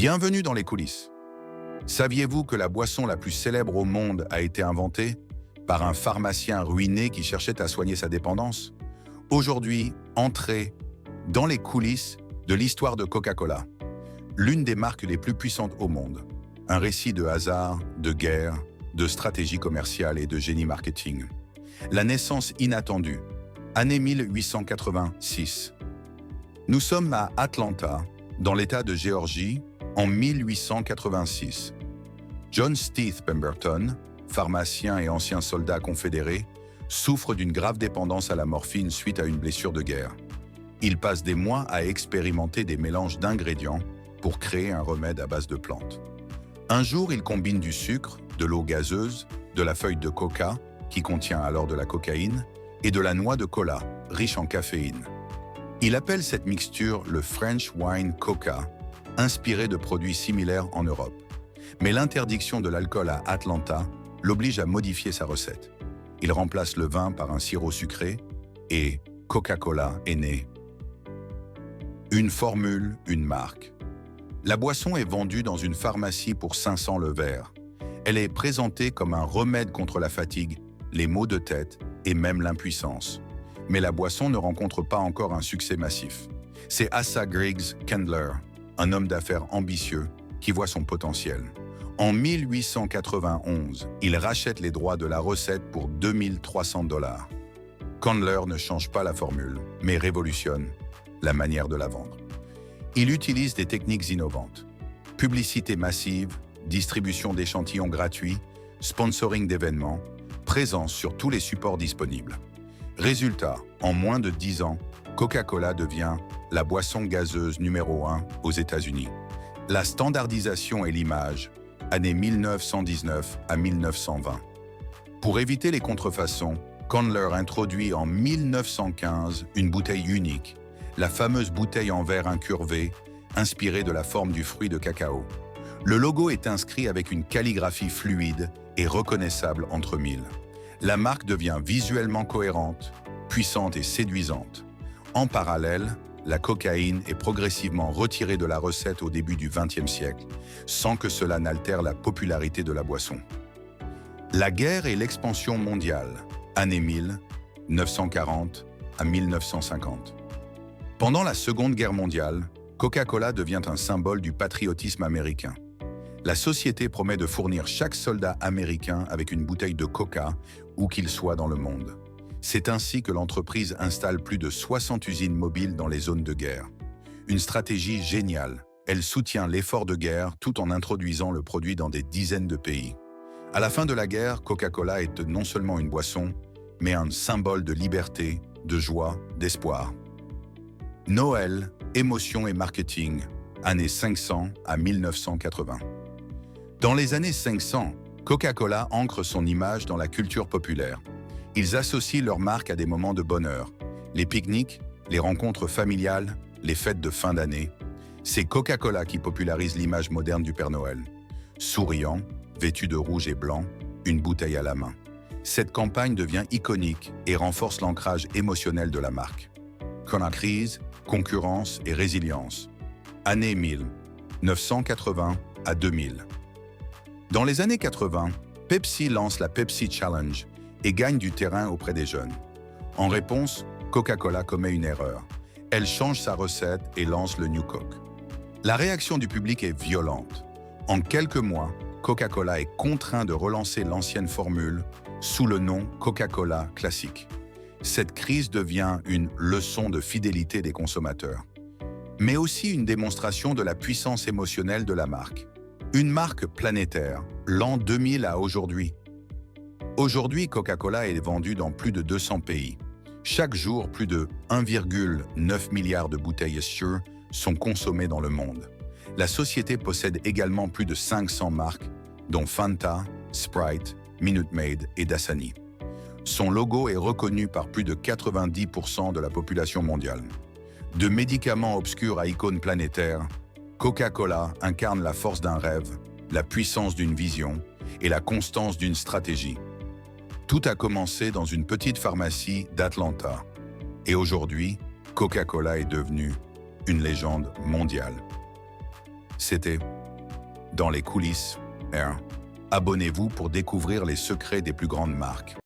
Bienvenue dans les coulisses. Saviez-vous que la boisson la plus célèbre au monde a été inventée par un pharmacien ruiné qui cherchait à soigner sa dépendance? Aujourd'hui, entrez dans les coulisses de l'histoire de Coca-Cola, l'une des marques les plus puissantes au monde. Un récit de hasard, de guerre, de stratégie commerciale et de génie marketing. La naissance inattendue, année 1886. Nous sommes à Atlanta, dans l'État de Géorgie, en 1886. John Stith Pemberton, pharmacien et ancien soldat confédéré, souffre d'une grave dépendance à la morphine suite à une blessure de guerre. Il passe des mois à expérimenter des mélanges d'ingrédients pour créer un remède à base de plantes. Un jour, il combine du sucre, de l'eau gazeuse, de la feuille de coca, qui contient alors de la cocaïne, et de la noix de cola, riche en caféine. Il appelle cette mixture le French Wine Coca, inspiré de produits similaires en Europe. Mais l'interdiction de l'alcool à Atlanta l'oblige à modifier sa recette. Il remplace le vin par un sirop sucré et Coca-Cola est né. Une formule, une marque. La boisson est vendue dans une pharmacie pour 500 le verre. Elle est présentée comme un remède contre la fatigue, les maux de tête et même l'impuissance. Mais la boisson ne rencontre pas encore un succès massif. C'est Asa Griggs Candler, un homme d'affaires ambitieux, qui voit son potentiel. En 1891, il rachète les droits de la recette pour 2300 $. Candler ne change pas la formule, mais révolutionne la manière de la vendre. Il utilise des techniques innovantes. Publicité massive, distribution d'échantillons gratuits, sponsoring d'événements, présence sur tous les supports disponibles. Résultat, en moins de 10 ans, Coca-Cola devient la boisson gazeuse numéro 1 aux États-Unis. La standardisation et l'image, années 1919 à 1920. Pour éviter les contrefaçons, Candler introduit en 1915 une bouteille unique, la fameuse bouteille en verre incurvé, inspirée de la forme du fruit de cacao. Le logo est inscrit avec une calligraphie fluide et reconnaissable entre mille. La marque devient visuellement cohérente, puissante et séduisante. En parallèle, la cocaïne est progressivement retirée de la recette au début du XXe siècle, sans que cela n'altère la popularité de la boisson. La guerre et l'expansion mondiale, année 1940 à 1950. Pendant la Seconde Guerre mondiale, Coca-Cola devient un symbole du patriotisme américain. La société promet de fournir chaque soldat américain avec une bouteille de coca, où qu'il soit dans le monde. C'est ainsi que l'entreprise installe plus de 60 usines mobiles dans les zones de guerre. Une stratégie géniale. Elle soutient l'effort de guerre tout en introduisant le produit dans des dizaines de pays. À la fin de la guerre, Coca-Cola est non seulement une boisson, mais un symbole de liberté, de joie, d'espoir. Noël, émotion et marketing, années 500 à 1980. Dans les années 500, Coca-Cola ancre son image dans la culture populaire. Ils associent leur marque à des moments de bonheur. Les pique-niques, les rencontres familiales, les fêtes de fin d'année. C'est Coca-Cola qui popularise l'image moderne du Père Noël. Souriant, vêtu de rouge et blanc, une bouteille à la main. Cette campagne devient iconique et renforce l'ancrage émotionnel de la marque. Crise, concurrence et résilience. Année 1980 à 2000. Dans les années 80, Pepsi lance la Pepsi Challenge et gagne du terrain auprès des jeunes. En réponse, Coca-Cola commet une erreur. Elle change sa recette et lance le New Coke. La réaction du public est violente. En quelques mois, Coca-Cola est contraint de relancer l'ancienne formule sous le nom Coca-Cola classique. Cette crise devient une leçon de fidélité des consommateurs, mais aussi une démonstration de la puissance émotionnelle de la marque. Une marque planétaire, l'an 2000 à aujourd'hui. Aujourd'hui, Coca-Cola est vendue dans plus de 200 pays. Chaque jour, plus de 1,9 milliard de bouteilles sûres sont consommées dans le monde. La société possède également plus de 500 marques, dont Fanta, Sprite, Minute Maid et Dasani. Son logo est reconnu par plus de 90% de la population mondiale. De médicaments obscurs à icônes planétaires, Coca-Cola incarne la force d'un rêve, la puissance d'une vision et la constance d'une stratégie. Tout a commencé dans une petite pharmacie d'Atlanta. Et aujourd'hui, Coca-Cola est devenue une légende mondiale. C'était dans les coulisses. Abonnez-vous pour découvrir les secrets des plus grandes marques.